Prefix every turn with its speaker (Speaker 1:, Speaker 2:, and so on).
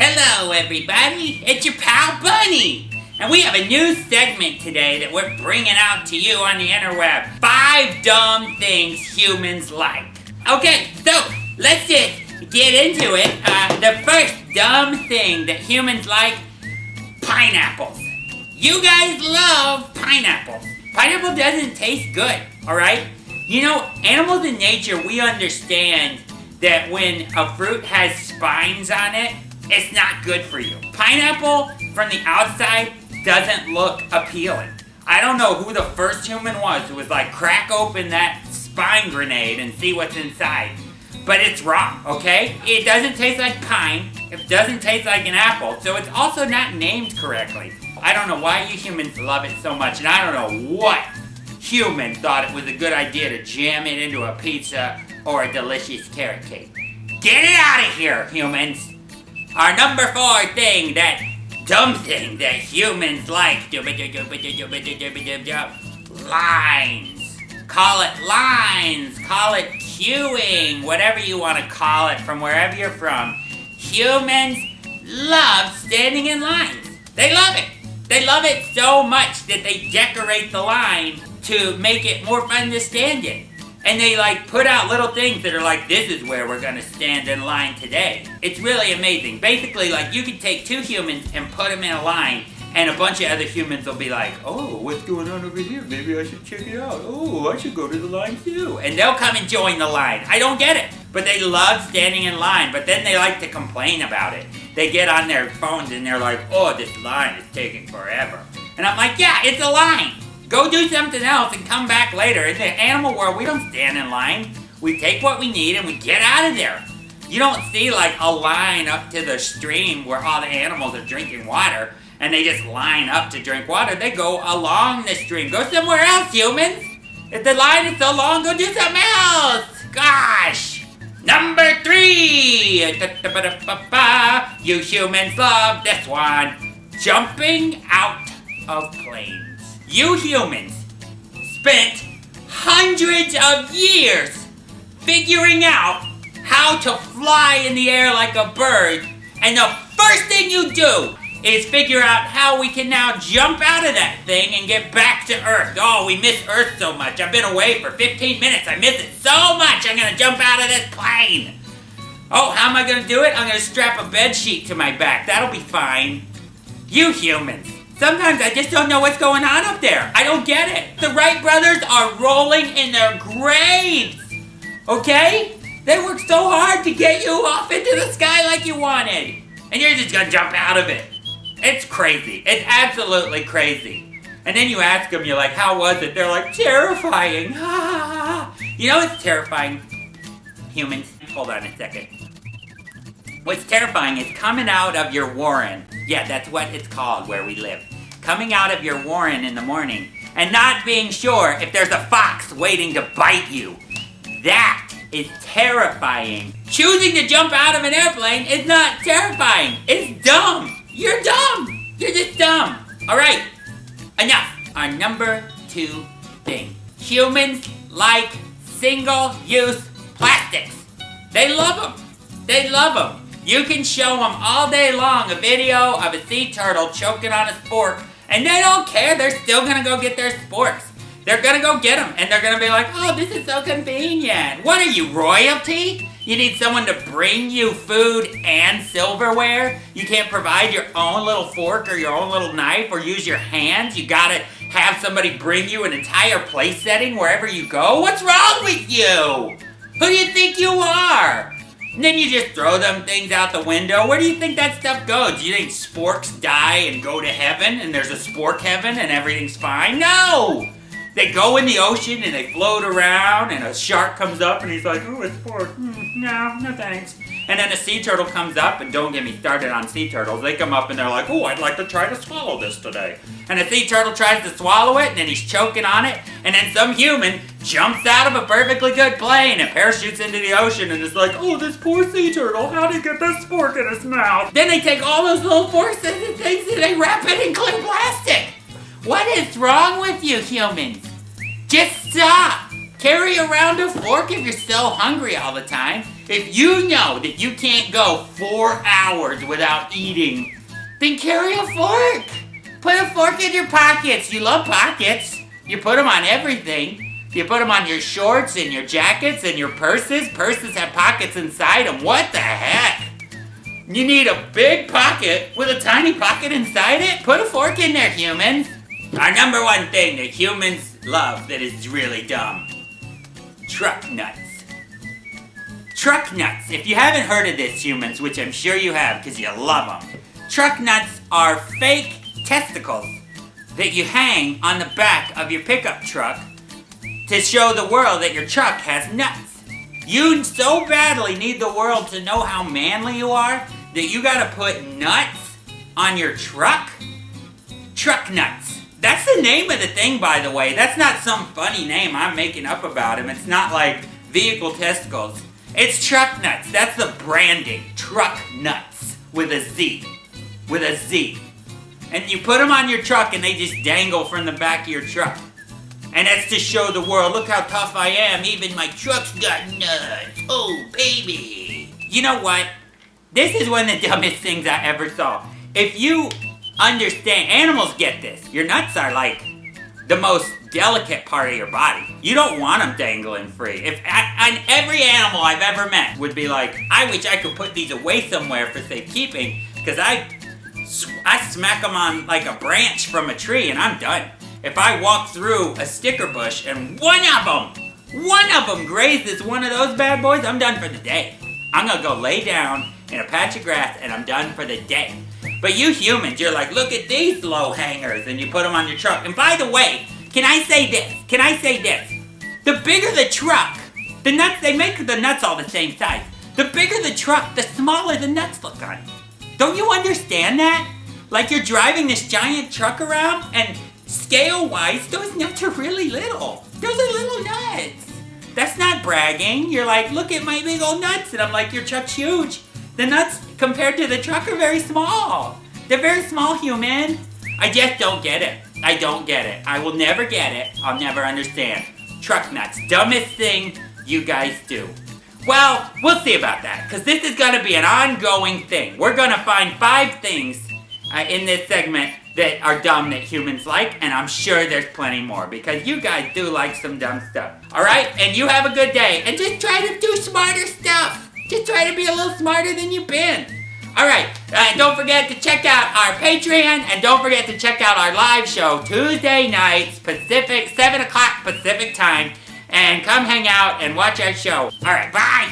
Speaker 1: Hello everybody, it's your pal Bunny! And we have a new segment today that we're bringing out to you on the interweb. 5 dumb things humans like. Okay, so let's just get into it. The first dumb thing that humans like, pineapples. You guys love pineapples. Pineapple doesn't taste good, alright? You know, animals in nature, we understand that when a fruit has spines on it, it's not good for you. Pineapple, from the outside, doesn't look appealing. I don't know who the first human was who was like, crack open that spine grenade and see what's inside. But it's wrong, okay? It doesn't taste like pine. It doesn't taste like an apple. So it's also not named correctly. I don't know why you humans love it so much, and I don't know what human thought it was a good idea to jam it into a pizza or a delicious carrot cake. Get it out of here, humans! Our number 4 thing, that dumb thing that humans like, lines. Call it lines, call it queuing, whatever you want to call it from wherever you're from. Humans love standing in lines. They love it. They love it so much that they decorate the line to make it more fun to stand in. And they put out little things that are like, this is where we're gonna stand in line today. It's really amazing. Basically, you could take 2 humans and put them in a line, and a bunch of other humans will be like, oh, what's going on over here? Maybe I should check it out. Oh, I should go to the line too. And they'll come and join the line. I don't get it. But they love standing in line, but then they like to complain about it. They get on their phones and they're like, oh, this line is taking forever. And I'm like, yeah, it's a line. Go do something else and come back later. In the animal world, we don't stand in line. We take what we need and we get out of there. You don't see a line up to the stream where all the animals are drinking water and they just line up to drink water. They go along the stream. Go somewhere else, humans. If the line is so long, go do something else. Gosh. Number 3. You humans love this one. Jumping out of planes. You humans spent hundreds of years figuring out how to fly in the air like a bird, and the first thing you do is figure out how we can now jump out of that thing and get back to Earth. Oh, we miss Earth so much. I've been away for 15 minutes. I miss it so much. I'm going to jump out of this plane. Oh, how am I going to do it? I'm going to strap a bed sheet to my back. That'll be fine. You humans. Sometimes I just don't know what's going on up there. I don't get it. The Wright brothers are rolling in their graves. Okay? They worked so hard to get you off into the sky like you wanted. And you're just gonna jump out of it. It's crazy. It's absolutely crazy. And then you ask them, you're like, how was it? They're like, terrifying. You know what's terrifying? Humans, hold on a second. What's terrifying is coming out of your warren. Yeah, that's what it's called where we live. Coming out of your warren in the morning and not being sure if there's a fox waiting to bite you. That is terrifying. Choosing to jump out of an airplane is not terrifying. It's dumb. You're dumb. You're just dumb. All right, enough. Our number 2 thing. Humans like single-use plastics. They love them. They love them. You can show them all day long a video of a sea turtle choking on a spork, and they don't care. They're still going to go get their sporks. They're going to go get them, and they're going to be like, oh, this is so convenient. What are you, royalty? You need someone to bring you food and silverware? You can't provide your own little fork or your own little knife or use your hands? You got to have somebody bring you an entire place setting wherever you go? What's wrong with you? Who do you think you are? And then you just throw them things out the window. Where do you think that stuff goes? Do you think sporks die and go to heaven and there's a spork heaven and everything's fine? No! They go in the ocean and they float around and a shark comes up and he's like, ooh, a spork. No thanks. And then a sea turtle comes up, and don't get me started on sea turtles. They come up and they're like, oh, I'd like to try to swallow this today. And a sea turtle tries to swallow it, and then he's choking on it, and then some human jumps out of a perfectly good plane and parachutes into the ocean and is like, oh, this poor sea turtle, how did he get this spork in his mouth? Then they take all those little forks and things and they wrap it in clear plastic. What is wrong with you humans? Just stop. Carry around a fork if you're so hungry all the time. If you know that you can't go 4 hours without eating, then carry a fork. Put a fork in your pockets. You love pockets. You put them on everything. You put them on your shorts and your jackets and your purses. Purses have pockets inside them. What the heck? You need a big pocket with a tiny pocket inside it? Put a fork in there, humans. Our number one thing that humans love that is really dumb. Truck nuts. Truck nuts. If you haven't heard of this, humans, which I'm sure you have because you love them. Truck nuts are fake testicles that you hang on the back of your pickup truck to show the world that your truck has nuts. You so badly need the world to know how manly you are that you gotta put nuts on your truck? Truck nuts. That's the name of the thing, by the way. That's not some funny name I'm making up about him. It's not like vehicle testicles. It's truck nuts. That's the branding. Truck nuts. With a Z. With a Z. And you put them on your truck and they just dangle from the back of your truck. And that's to show the world, look how tough I am. Even my truck's got nuts. Oh, baby. You know what? This is one of the dumbest things I ever saw. If you understand, animals get this. Your nuts are like the most delicate part of your body. You don't want them dangling free. And every animal I've ever met would be like, I wish I could put these away somewhere for safekeeping, because I smack them on like a branch from a tree and I'm done. If I walk through a sticker bush and one of them grazes one of those bad boys, I'm done for the day. I'm gonna go lay down in a patch of grass and I'm done for the day. But you humans, you're like, look at these low hangers, and you put them on your truck. And by the way, can I say this? The bigger the truck, the nuts, they make the nuts all the same size. The bigger the truck, the smaller the nuts look on it. Don't you understand that? Like you're driving this giant truck around and scale-wise, those nuts are really little. Those are little nuts. That's not bragging. You're like, look at my big old nuts. And I'm like, your truck's huge. The nuts compared to the truck are very small. They're very small, human. I just don't get it. I don't get it. I will never get it. I'll never understand. Truck nuts. Dumbest thing you guys do. Well, we'll see about that, because this is going to be an ongoing thing. We're going to find 5 things in this segment that are dumb that humans like, and I'm sure there's plenty more, because you guys do like some dumb stuff. Alright? And you have a good day, and just try to do smarter stuff. Just try to be a little smarter than you've been. Alright, don't forget to check out our Patreon, and don't forget to check out our live show Tuesday nights, Pacific, 7 o'clock Pacific time, and come hang out and watch our show. Alright, bye!